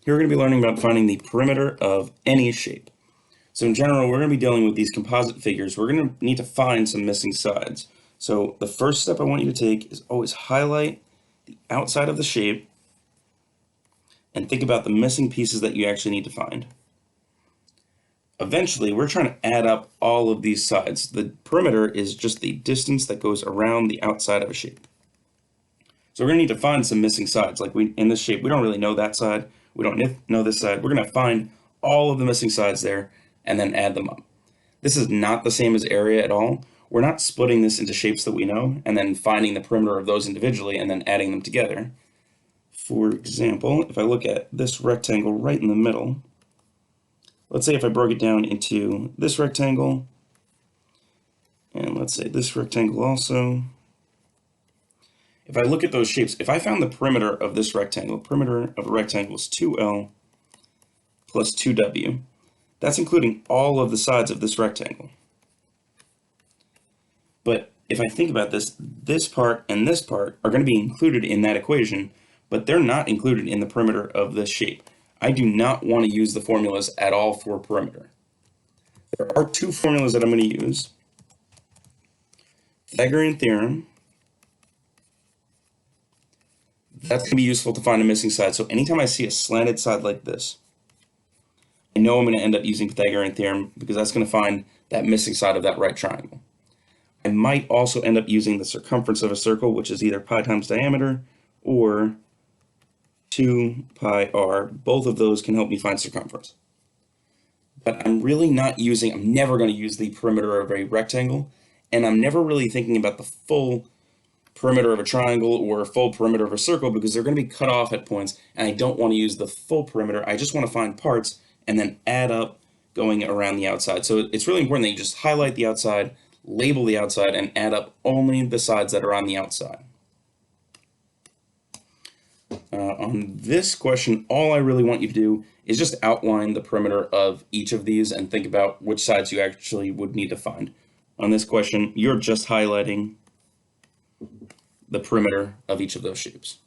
Here we're going to be learning about finding the perimeter of any shape. So in general, we're going to be dealing with these composite figures. We're going to need to find some missing sides. So the first step I want you to take is always highlight the outside of the shape and think about the missing pieces that you actually need to find. Eventually, we're trying to add up all of these sides. The perimeter is just the distance that goes around the outside of a shape. So we're going to need to find some missing sides. Like in this shape, we don't really know that side. We don't know this side. We're going to find all of the missing sides there and then add them up. This is not the same as area at all. We're not splitting this into shapes that we know and then finding the perimeter of those individually and then adding them together. For example, if I look at this rectangle right in the middle, let's say if I broke it down into this rectangle, and let's say this rectangle also. If I look at those shapes, if I found the perimeter of this rectangle, perimeter of a rectangle is 2L plus 2W. That's including all of the sides of this rectangle. But if I think about this, this part and this part are going to be included in that equation, but they're not included in the perimeter of this shape. I do not want to use the formulas at all for perimeter. There are two formulas that I'm going to use. Pythagorean theorem. That's going to be useful to find a missing side. So anytime I see a slanted side like this, I know I'm going to end up using Pythagorean theorem because that's going to find that missing side of that right triangle. I might also end up using the circumference of a circle, which is either pi times diameter or 2 pi r. Both of those can help me find circumference. But I'm never going to use the perimeter of a rectangle, and I'm never really thinking about the full perimeter of a triangle or a full perimeter of a circle because they're going to be cut off at points, and I don't want to use the full perimeter. I just want to find parts and then add up going around the outside. So it's really important that you just highlight the outside, label the outside, and add up only the sides that are on the outside. On this question, all I really want you to do is just outline the perimeter of each of these and think about which sides you actually would need to find. On this question, you're just highlighting the perimeter of each of those shapes.